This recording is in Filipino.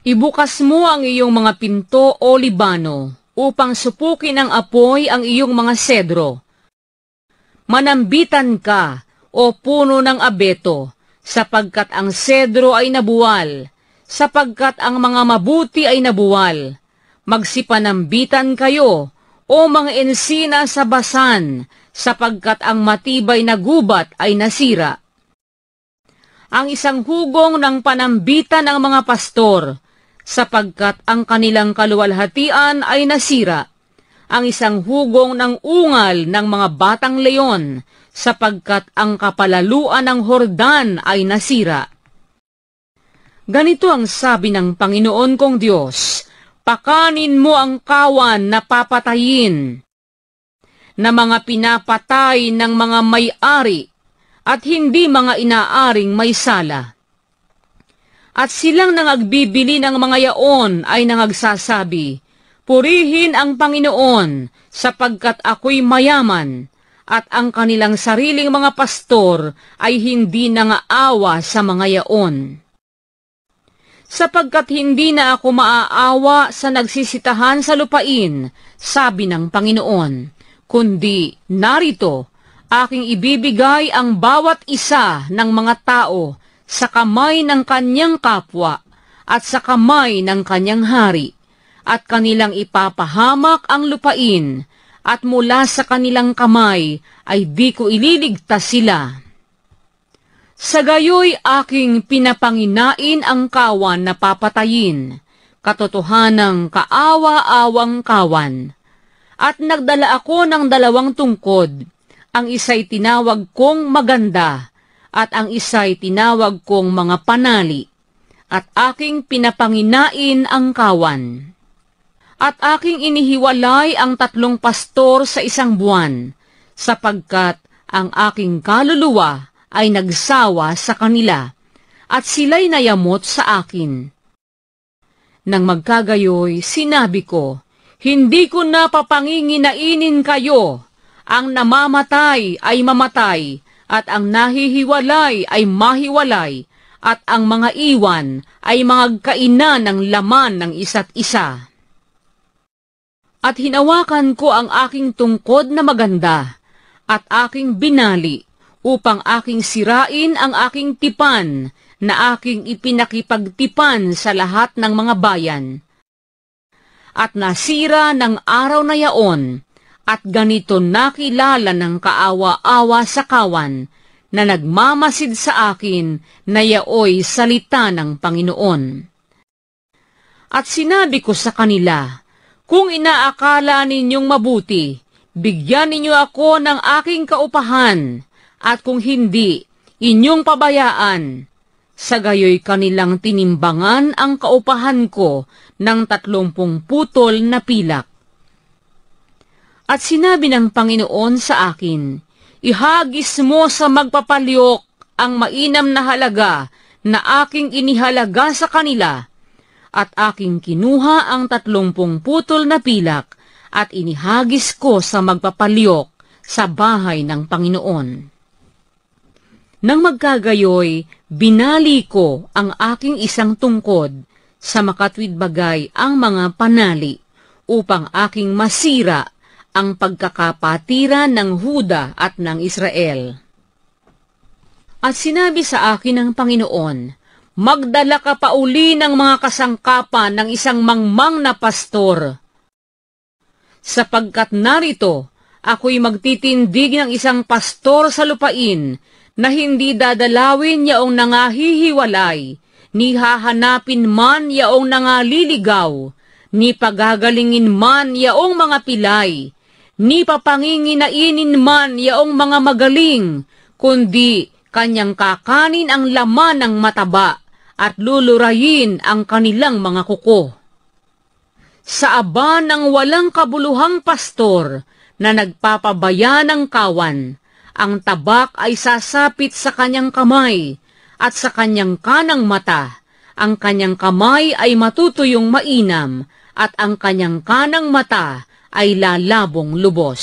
Ibukas mo ang iyong mga pinto o Libano, upang supukin ng apoy ang iyong mga sedro. Manambitan ka, o puno ng abeto, sapagkat ang sedro ay nabuwal, sapagkat ang mga mabuti ay nabuwal. Magsipanambitan kayo, o mga ensina sa Basan, sapagkat ang matibay na gubat ay nasira. Ang isang hugong ng panambitan ng mga pastor, sapagkat ang kanilang kaluwalhatian ay nasira. Ang isang hugong ng ungal ng mga batang leon, sapagkat ang kapalaluan ng Hordan ay nasira. Ganito ang sabi ng Panginoon kong Diyos, pakanin mo ang kawan na papatayin, na mga pinapatay ng mga may-ari, at hindi mga inaaring may sala. At silang nangagbibili ng mga yaon ay nangagsasabi, purihin ang Panginoon, sapagkat ako'y mayaman, at ang kanilang sariling mga pastor ay hindi nangaawa sa mga yaon. Sapagkat hindi na ako maaawa sa nagsisitahan sa lupain, sabi ng Panginoon, kundi narito, aking ibibigay ang bawat isa ng mga tao sa kamay ng kanyang kapwa at sa kamay ng kanyang hari, at kanilang ipapahamak ang lupain, at mula sa kanilang kamay ay di ko ililigtas sila. Sa gayoy aking pinapanginain ang kawan na papatayin, katotohanang kaawa-awang kawan. At nagdala ako ng 2 tungkod, ang isa'y tinawag kong maganda, at ang isa'y tinawag kong mga panali, at aking pinapanginain ang kawan. At aking inihiwalay ang 3 pastor sa 1 buwan, sapagkat ang aking kaluluwa ay nagsawa sa kanila, at sila'y nayamot sa akin. Nang magkagayoy, sinabi ko, hindi ko na papanginginainin kayo, ang namamatay ay mamatay, at ang nahihiwalay ay mahiwalay, at ang mga iwan ay magkainan ng laman ng isa't isa. At hinawakan ko ang aking tungkod na maganda, at aking binali, upang aking sirain ang aking tipan, na aking ipinakipagtipan sa lahat ng mga bayan. At nasira ng araw na yaon, at ganito nakilala ng kaawa-awa sa kawan, na nagmamasid sa akin na yaoy salita ng Panginoon. At sinabi ko sa kanila, kung inaakala ninyong mabuti, bigyan ninyo ako ng aking kaupahan, at kung hindi, inyong pabayaan. Sa gayoy kanilang tinimbangan ang kaupahan ko ng 30 putol na pilak. At sinabi ng Panginoon sa akin, ihagis mo sa magpapalyok ang mainam na halaga na aking inihalaga sa kanila, at aking kinuha ang 30 putol na pilak at inihagis ko sa magpapalyok sa bahay ng Panginoon. Nang magkagayoy, binali ko ang aking 1 tungkod sa makatwid bagay ang mga panali upang aking masira ang pagkakapatiran ng Huda at ng Israel. At sinabi sa akin ng Panginoon, magdala ka pa uli ng mga kasangkapan ng isang mangmang na pastor. Sapagkat narito, ako'y magtitindig ng isang pastor sa lupain na hindi dadalawin yaong nangahihiwalay, ni hahanapin man yaong nangaliligaw, ni pagagalingin man yaong mga pilay, ni papanginginainin man yaong mga magaling, kundi kanyang kakanin ang laman ng mataba, at lulurayin ang kanilang mga kuko. Sa aba ng walang kabuluhang pastor na nagpapabaya ng kawan, ang tabak ay sasapit sa kanyang kamay, at sa kanyang kanang mata, ang kanyang kamay ay matutuyong mainam, at ang kanyang kanang mata ay lalabong lubos.